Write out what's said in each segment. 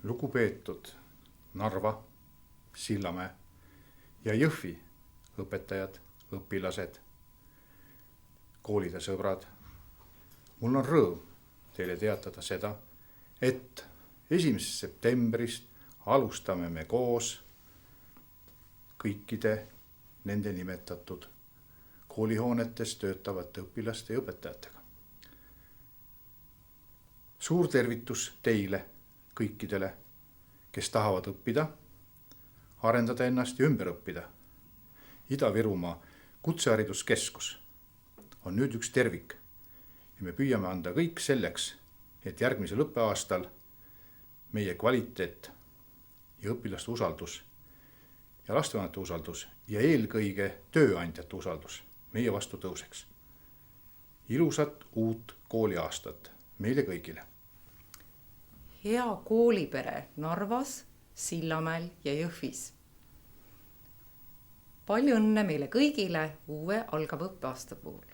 Lugupeetud Narva, Sillamäe ja Jõhvi õpetajad, õpilased, koolide sõbrad. Mul on rõõm teile teatada seda, et 1. septembrist alustame me koos kõikide nende nimetatud koolihoonetes töötavate õpilaste ja õpetajatega. Suur tervitus teile kõikidele, kes tahavad õppida, arendada ennast ja ümber õppida. Ida-Virumaa Kutsehariduskeskus on nüüd üks tervik ja me püüame anda kõik selleks, et järgmisel õppeaastal meie kvaliteet ja õpilaste usaldus ja lastevanemate usaldus ja eelkõige tööandjate usaldus meie vastu tõuseks. Ilusat uut kooliaastat meile kõigile! Hea koolipere Narvas, Sillamäel ja Jõhvis. Palju õnne meile kõigile uue algava õppeaasta puhul.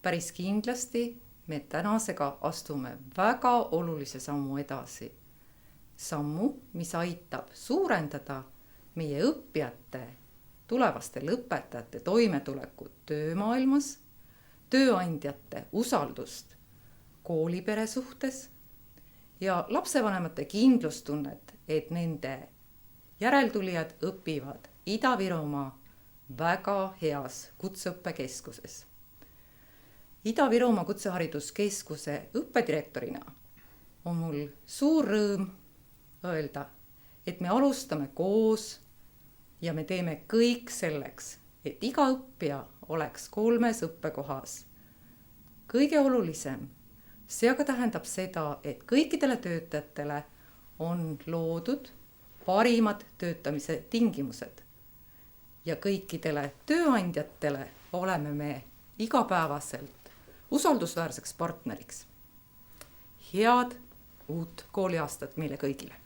Päris kindlasti me tänasega astume väga olulise sammu edasi. Sammu, mis aitab suurendada meie õppijate, tulevaste lõpetajate toimetulekut töömaailmas, tööandjate usaldust koolipere suhtes ja lapsevanemate kindlustunnet, et nende järeltulijad õpivad Ida-Virumaa väga heas kutseõppekeskuses. Ida-Virumaa Kutsehariduskeskuse õppedirektorina on mul suur rõõm öelda, et me alustame koos ja me teeme kõik selleks, et iga õppija oleks 3 õppekohas. Kõige olulisem, see aga tähendab seda, et kõikidele töötajatele on loodud parimad töötamise tingimused ja kõikidele tööandjatele oleme me igapäevaselt usaldusväärseks partneriks. Head uut kooliaastat meile kõigile!